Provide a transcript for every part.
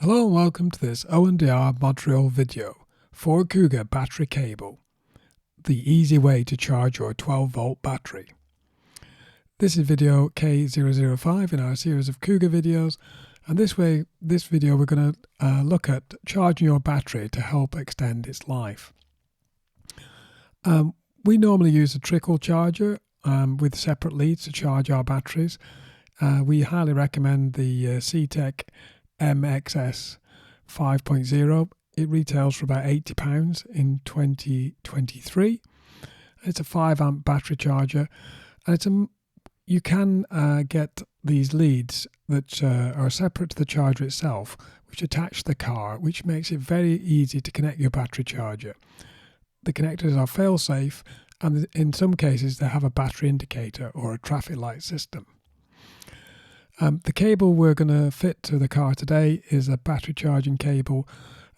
Hello and welcome to this O&DR Modurol video, Ford Kuga battery cable, the easy way to charge your 12-volt battery. This is video K005 in our series of Kuga videos, and this video we're going to look at charging your battery to help extend its life. We normally use a trickle charger with separate leads to charge our batteries. We highly recommend the CTEK MXS 5.0. It retails for about £80 in 2023. It's a 5 amp battery charger, and you can get these leads that are separate to the charger itself, which attach the car, which makes it very easy to connect your battery charger. The connectors are fail-safe, and in some cases they have a battery indicator or a traffic light system. The cable we're going to fit to the car today is a battery charging cable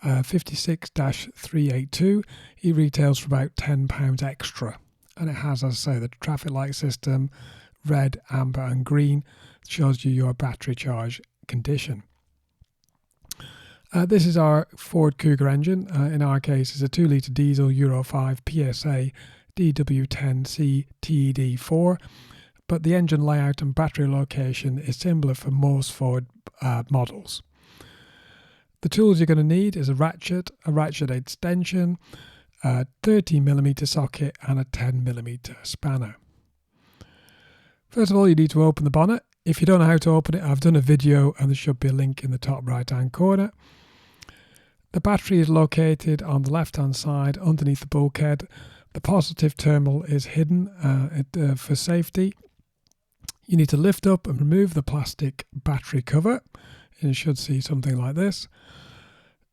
56-382. It retails for about £10 extra, and it has, as I say, the traffic light system, red, amber and green. It shows you your battery charge condition. This is our Ford Kuga engine. In our case, it's a 2-litre diesel Euro 5 PSA DW10C TED4. But the engine layout and battery location is similar for most Ford models. The tools you're going to need is a ratchet extension, a 13mm socket and a 10mm spanner. First of all, you need to open the bonnet. If you don't know how to open it, I've done a video and there should be a link in the top right hand corner. The battery is located on the left hand side underneath the bulkhead. The positive terminal is hidden for safety. You need to lift up and remove the plastic battery cover, and you should see something like this.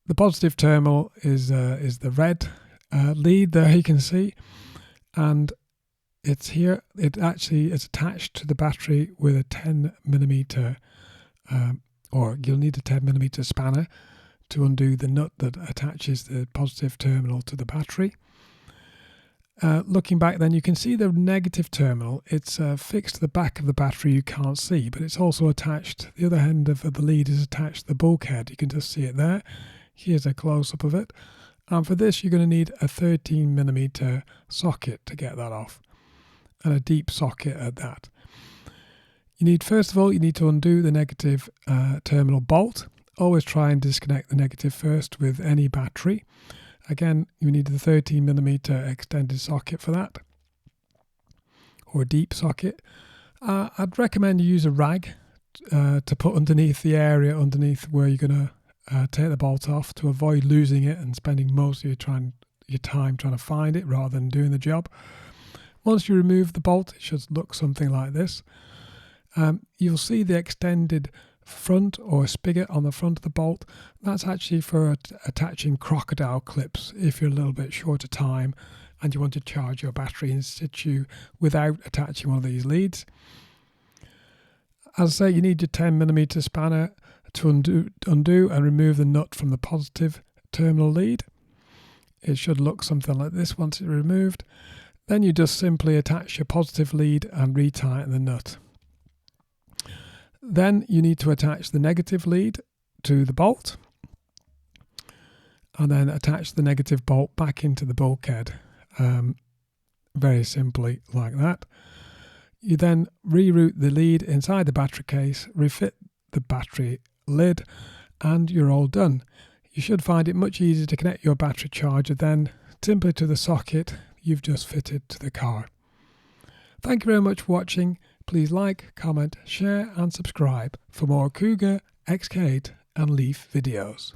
The positive terminal is the red lead there, you can see, and it's here. It actually is attached to the battery with a 10mm, or you'll need a 10mm spanner to undo the nut that attaches the positive terminal to the battery. Looking back then, you can see the negative terminal. It's fixed to the back of the battery, you can't see, but it's also attached. The other end of the lead is attached to the bulkhead. You can just see it there. Here's a close-up of it. And for this, you're going to need a 13mm socket to get that off, and a deep socket at that. First of all, you need to undo the negative terminal bolt. Always try and disconnect the negative first with any battery. Again, you need the 13mm extended socket for that, or a deep socket. I'd recommend you use a rag to put underneath the area underneath where you're going to take the bolt off, to avoid losing it and spending most of your time trying to find it rather than doing the job. Once you remove the bolt, it should look something like this. You'll see the extended front or spigot on the front of the bolt. That's actually for attaching crocodile clips if you're a little bit short of time and you want to charge your battery in situ without attaching one of these leads. As I say, you need your 10mm spanner to undo and remove the nut from the positive terminal lead. It should look something like this once it's removed. Then you just simply attach your positive lead and retighten the nut. Then you need to attach the negative lead to the bolt, and then attach the negative bolt back into the bulkhead, very simply like that. You then reroute the lead inside the battery case, refit the battery lid, and you're all done. You should find it much easier to connect your battery charger then simply to the socket you've just fitted to the car. Thank you very much for watching. Please like, comment, share and subscribe for more Kuga, XK8 and Leaf videos.